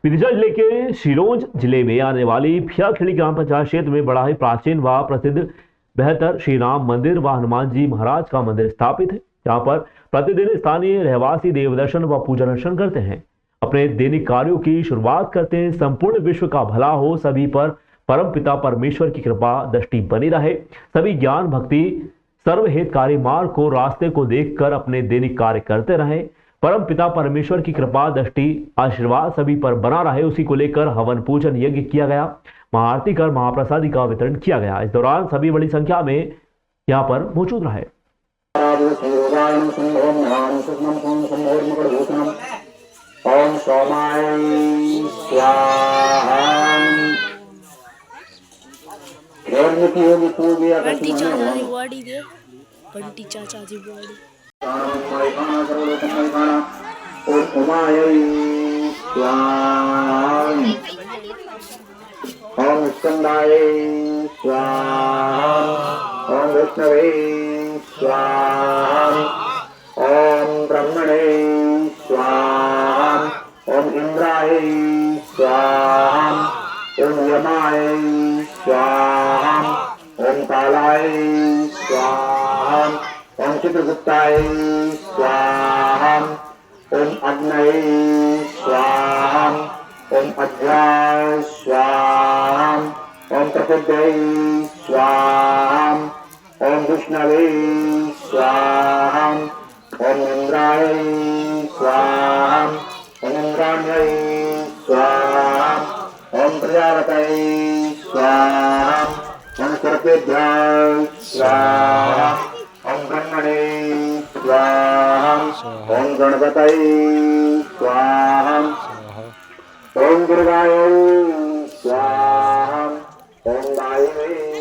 विदिशा जिले के सिरोंज जिले में आने वाली फियाखेड़ी ग्राम पंचायत क्षेत्र में बड़ा ही प्राचीन व प्रसिद्ध बेहतर श्री राम मंदिर व हनुमान जी महाराज का मंदिर स्थापित है। यहाँ पर प्रतिदिन स्थानीय रहवासी देव दर्शन व पूजा दर्शन करते हैं, अपने दैनिक कार्यों की शुरुआत करते हैं। संपूर्ण विश्व का भला हो, सभी पर परम पिता परमेश्वर की कृपा दृष्टि बनी रहे, सभी ज्ञान भक्ति सर्वहितकारी मार्ग को रास्ते को देखकर अपने दैनिक कार्य करते रहे, परम पिता परमेश्वर की कृपा दृष्टि आशीर्वाद सभी पर बना रहे, उसी को लेकर हवन पूजन यज्ञ किया गया, महाआरती कर महाप्रसादी का वितरण किया गया। इस दौरान सभी बड़ी संख्या में यहाँ पर मौजूद रहे। ओम सोमाय स्वाहा। बंटी चाचा की बॉडी दे, बंटी चाचा की बॉडी। ओम उमाय स्वाहा। ओम स्कंदाय स्वाहा। ओम विष्णवे स्वाहा। ओम ब्रह्मणे स्वाहा। ओम इंद्राय स्वाहा। ओम यमाय स्वाहा। ओम कालाय स्वाहा। ओम चित्रगुप्ताय स्वाहा। ओम अग्नये स्वाहा। ओम अध्याय स्वाहा। ओम प्रसिद्धये स्वाहा। ओम विष्णवे स्वाहा। ओम इंद्राय स्वाहा। ओम इंद्राण्यै स्वाहा। ओम प्रजापतये स्वाहा। ओम सर्पेभ्यः स्वाहा। ओम ब्रह्मणे स्वाहा। ओम गणपतये स्वाहा। ओम दुर्गायै स्वाहा। ओम वायवे